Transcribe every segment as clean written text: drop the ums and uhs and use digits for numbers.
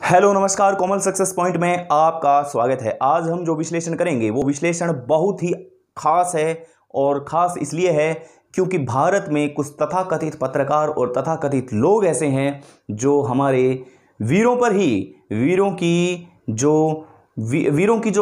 Hello नमस्कार, कोमल success point में आपका स्वागत है। आज हम जो विश्लेषण करेंगे वो विश्लेषण बहुत ही खास है और ख़ास इसलिए है क्योंकि भारत में कुछ तथाकथित पत्रकार और तथाकथित लोग ऐसे हैं जो हमारे वीरों पर ही वीरों की जो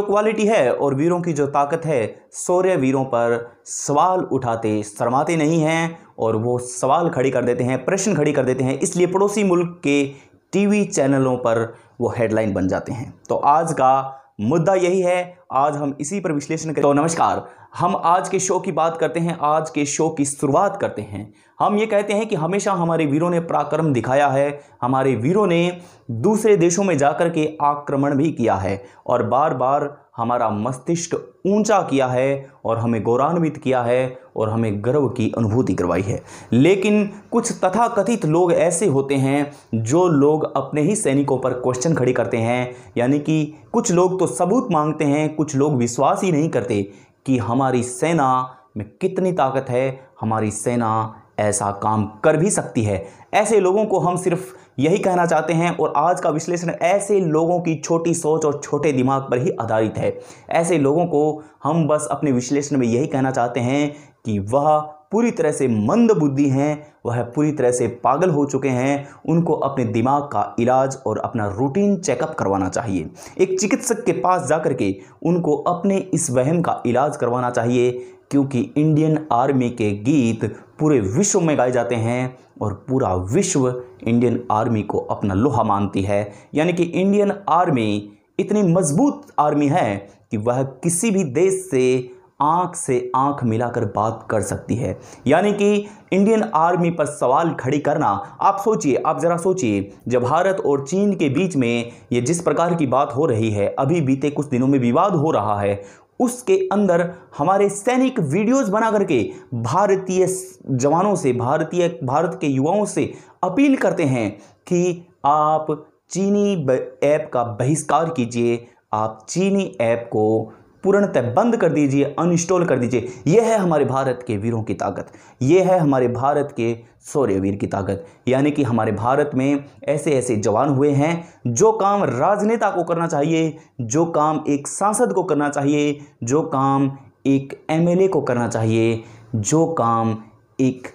क्वालिटी है और वीरों की जो ताकत है, शौर्य वीरों पर सवाल उठाते शर्माते नहीं हैं और वो सवाल खड़ी कर देते हैं, प्रश्न खड़ी कर देते हैं। इसलिए पड़ोसी मुल्क के टीवी चैनलों पर वो हेडलाइन बन जाते हैं। तो आज का मुद्दा यही है, आज हम इसी पर विश्लेषण करें। तो नमस्कार, हम आज के शो की बात करते हैं, आज के शो की शुरुआत करते हैं। हम ये कहते हैं कि हमेशा हमारे वीरों ने पराक्रम दिखाया है, हमारे वीरों ने दूसरे देशों में जाकर के आक्रमण भी किया है और बार बार हमारा मस्तिष्क ऊंचा किया है और हमें गौरवान्वित किया है और हमें गर्व की अनुभूति करवाई है। लेकिन कुछ तथाकथित लोग ऐसे होते हैं जो लोग अपने ही सैनिकों पर क्वेश्चन खड़ी करते हैं, यानी कि कुछ लोग तो सबूत मांगते हैं, कुछ लोग विश्वास ही नहीं करते कि हमारी सेना में कितनी ताकत है, हमारी सेना ऐसा काम कर भी सकती है। ऐसे लोगों को हम सिर्फ यही कहना चाहते हैं और आज का विश्लेषण ऐसे लोगों की छोटी सोच और छोटे दिमाग पर ही आधारित है। ऐसे लोगों को हम बस अपने विश्लेषण में यही कहना चाहते हैं कि वह पूरी तरह से मंद बुद्धि हैं, वह पूरी तरह से पागल हो चुके हैं। उनको अपने दिमाग का इलाज और अपना रूटीन चेकअप करवाना चाहिए। एक चिकित्सक के पास जाकर के उनको अपने इस वहम का इलाज करवाना चाहिए, क्योंकि इंडियन आर्मी के गीत पूरे विश्व में गाए जाते हैं और पूरा विश्व इंडियन आर्मी को अपना लोहा मानती है। यानी कि इंडियन आर्मी इतनी मजबूत आर्मी है कि वह किसी भी देश से आंख मिलाकर बात कर सकती है। यानी कि इंडियन आर्मी पर सवाल खड़ी करना, आप सोचिए, आप ज़रा सोचिए, जब भारत और चीन के बीच में ये जिस प्रकार की बात हो रही है, अभी बीते कुछ दिनों में विवाद हो रहा है, उसके अंदर हमारे सैनिक वीडियोस बना करके भारतीय जवानों से, भारत के युवाओं से अपील करते हैं कि आप चीनी ऐप का बहिष्कार कीजिए, आप चीनी ऐप को पूर्णतः बंद कर दीजिए, अनइंस्टॉल कर दीजिए। यह है हमारे भारत के वीरों की ताकत, यह है हमारे भारत के शौर्यवीर की ताकत। यानी कि हमारे भारत में ऐसे ऐसे जवान हुए हैं जो काम राजनेता को करना चाहिए, जो काम एक सांसद को करना चाहिए, जो काम एक एमएलए को करना चाहिए, जो काम एक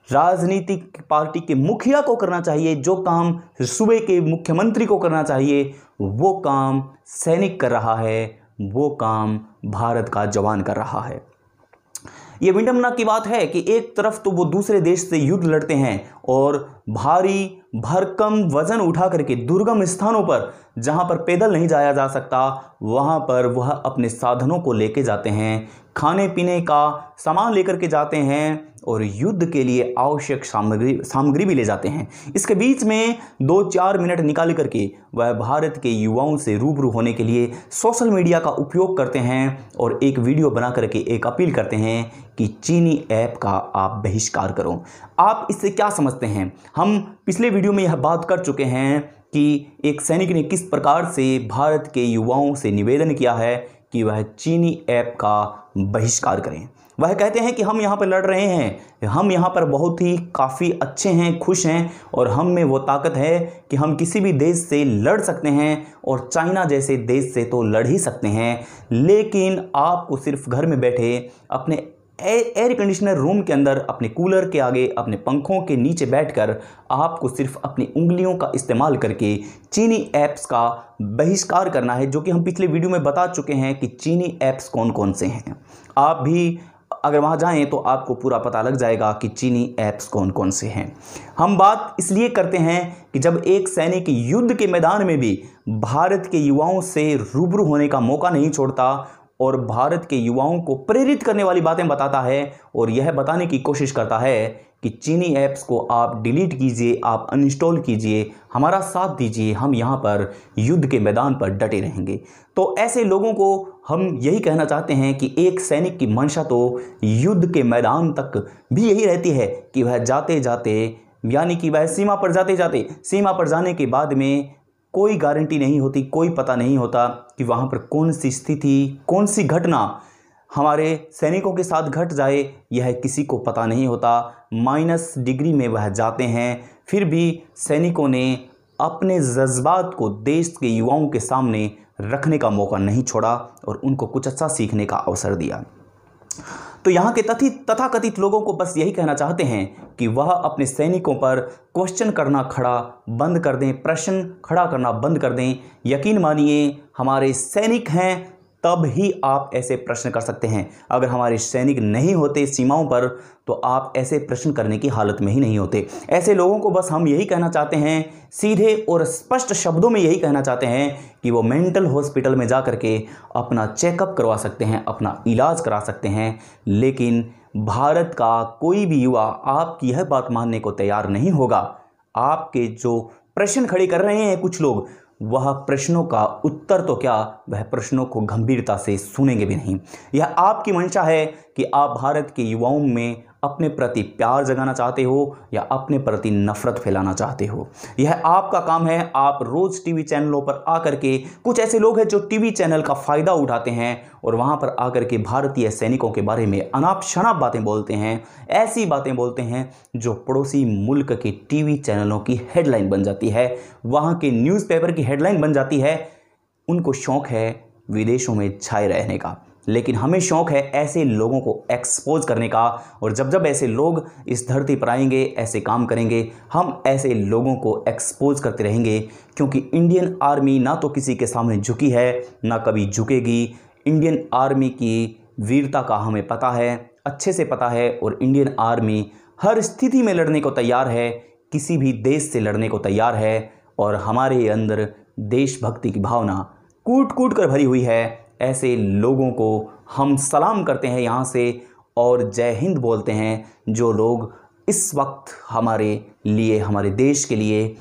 राजनीतिक पार्टी के मुखिया को करना चाहिए, जो काम सूबे के मुख्यमंत्री को करना चाहिए, वो काम सैनिक कर रहा है, वो काम भारत का जवान कर रहा है। ये विडंबना की बात है कि एक तरफ तो वो दूसरे देश से युद्ध लड़ते हैं और भारी भरकम वजन उठा करके दुर्गम स्थानों पर, जहां पर पैदल नहीं जाया जा सकता, वहां पर वह अपने साधनों को लेके जाते हैं, खाने पीने का सामान लेकर के जाते हैं और युद्ध के लिए आवश्यक सामग्री भी ले जाते हैं। इसके बीच में 2-4 मिनट निकाल करके वह भारत के युवाओं से रूबरू होने के लिए सोशल मीडिया का उपयोग करते हैं और एक वीडियो बना करके एक अपील करते हैं कि चीनी ऐप का आप बहिष्कार करो। आप इससे क्या समझते हैं? हम पिछले वीडियो में यह बात कर चुके हैं कि एक सैनिक ने किस प्रकार से भारत के युवाओं से निवेदन किया है कि वह चीनी ऐप का बहिष्कार करें। वह कहते हैं कि हम यहाँ पर लड़ रहे हैं, हम यहाँ पर बहुत ही काफ़ी अच्छे हैं, खुश हैं और हम में वो ताकत है कि हम किसी भी देश से लड़ सकते हैं और चाइना जैसे देश से तो लड़ ही सकते हैं। लेकिन आपको सिर्फ घर में बैठे अपने एयर कंडीशनर रूम के अंदर, अपने कूलर के आगे, अपने पंखों के नीचे बैठकर आपको सिर्फ अपनी उंगलियों का इस्तेमाल करके चीनी ऐप्स का बहिष्कार करना है, जो कि हम पिछले वीडियो में बता चुके हैं कि चीनी ऐप्स कौन कौन से हैं। आप भी अगर वहाँ जाएं तो आपको पूरा पता लग जाएगा कि चीनी ऐप्स कौन कौन से हैं। हम बात इसलिए करते हैं कि जब एक सैनिक युद्ध के मैदान में भी भारत के युवाओं से रूबरू होने का मौका नहीं छोड़ता और भारत के युवाओं को प्रेरित करने वाली बातें बताता है और यह बताने की कोशिश करता है कि चीनी ऐप्स को आप डिलीट कीजिए, आप अनइंस्टॉल कीजिए, हमारा साथ दीजिए, हम यहाँ पर युद्ध के मैदान पर डटे रहेंगे। तो ऐसे लोगों को हम यही कहना चाहते हैं कि एक सैनिक की मंशा तो युद्ध के मैदान तक भी यही रहती है कि वह जाते जाते, यानी कि वह सीमा पर जाते जाते, सीमा पर जाने के बाद में कोई गारंटी नहीं होती, कोई पता नहीं होता कि वहाँ पर कौन सी स्थिति, कौन सी घटना हमारे सैनिकों के साथ घट जाए, यह किसी को पता नहीं होता। -डिग्री में वह जाते हैं, फिर भी सैनिकों ने अपने जज्बात को देश के युवाओं के सामने रखने का मौका नहीं छोड़ा और उनको कुछ अच्छा सीखने का अवसर दिया। तो यहाँ के तथाकथित लोगों को बस यही कहना चाहते हैं कि वह अपने सैनिकों पर क्वेश्चन करना खड़ा बंद कर दें, प्रश्न खड़ा करना बंद कर दें। यकीन मानिए, हमारे सैनिक हैं तब ही आप ऐसे प्रश्न कर सकते हैं। अगर हमारे सैनिक नहीं होते सीमाओं पर तो आप ऐसे प्रश्न करने की हालत में ही नहीं होते। ऐसे लोगों को बस हम यही कहना चाहते हैं, सीधे और स्पष्ट शब्दों में यही कहना चाहते हैं कि वो मेंटल हॉस्पिटल में जा कर के अपना चेकअप करवा सकते हैं, अपना इलाज करा सकते हैं। लेकिन भारत का कोई भी युवा आपकी यह बात मानने को तैयार नहीं होगा। आपके जो प्रश्न खड़े कर रहे हैं कुछ लोग, वह प्रश्नों का उत्तर तो क्या, वह प्रश्नों को गंभीरता से सुनेंगे भी नहीं। यह आपकी मंशा है कि आप भारत के युवाओं में अपने प्रति प्यार जगाना चाहते हो या अपने प्रति नफरत फैलाना चाहते हो। यह आपका काम है। आप रोज़ टीवी चैनलों पर आकर के, कुछ ऐसे लोग हैं जो टीवी चैनल का फ़ायदा उठाते हैं और वहाँ पर आकर के भारतीय सैनिकों के बारे में अनाप शनाप बातें बोलते हैं, ऐसी बातें बोलते हैं जो पड़ोसी मुल्क के टीवी चैनलों की हेडलाइन बन जाती है, वहाँ के न्यूज़पेपर की हेडलाइन बन जाती है। उनको शौक़ है विदेशों में छाए रहने का, लेकिन हमें शौक़ है ऐसे लोगों को एक्सपोज करने का। और जब जब ऐसे लोग इस धरती पर आएंगे, ऐसे काम करेंगे, हम ऐसे लोगों को एक्सपोज करते रहेंगे। क्योंकि इंडियन आर्मी ना तो किसी के सामने झुकी है, ना कभी झुकेगी। इंडियन आर्मी की वीरता का हमें पता है, अच्छे से पता है। और इंडियन आर्मी हर स्थिति में लड़ने को तैयार है, किसी भी देश से लड़ने को तैयार है। और हमारे अंदर देशभक्ति की भावना कूट कूट कर भरी हुई है। ऐसे लोगों को हम सलाम करते हैं यहाँ से और जय हिंद बोलते हैं, जो लोग इस वक्त हमारे लिए, हमारे देश के लिए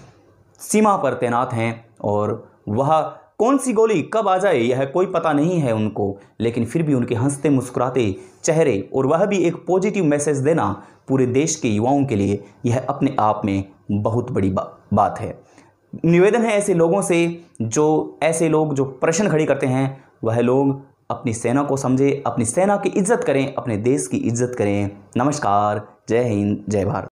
सीमा पर तैनात हैं। और वह कौन सी गोली कब आ जाए यह कोई पता नहीं है उनको, लेकिन फिर भी उनके हंसते मुस्कुराते चेहरे और वह भी एक पॉजिटिव मैसेज देना पूरे देश के युवाओं के लिए, यह अपने आप में बहुत बड़ी बात है। निवेदन है ऐसे लोगों से, ऐसे लोग जो प्रश्न खड़ी करते हैं, वह लोग अपनी सेना को समझे, अपनी सेना की इज्जत करें, अपने देश की इज्जत करें। नमस्कार, जय हिंद, जय भारत।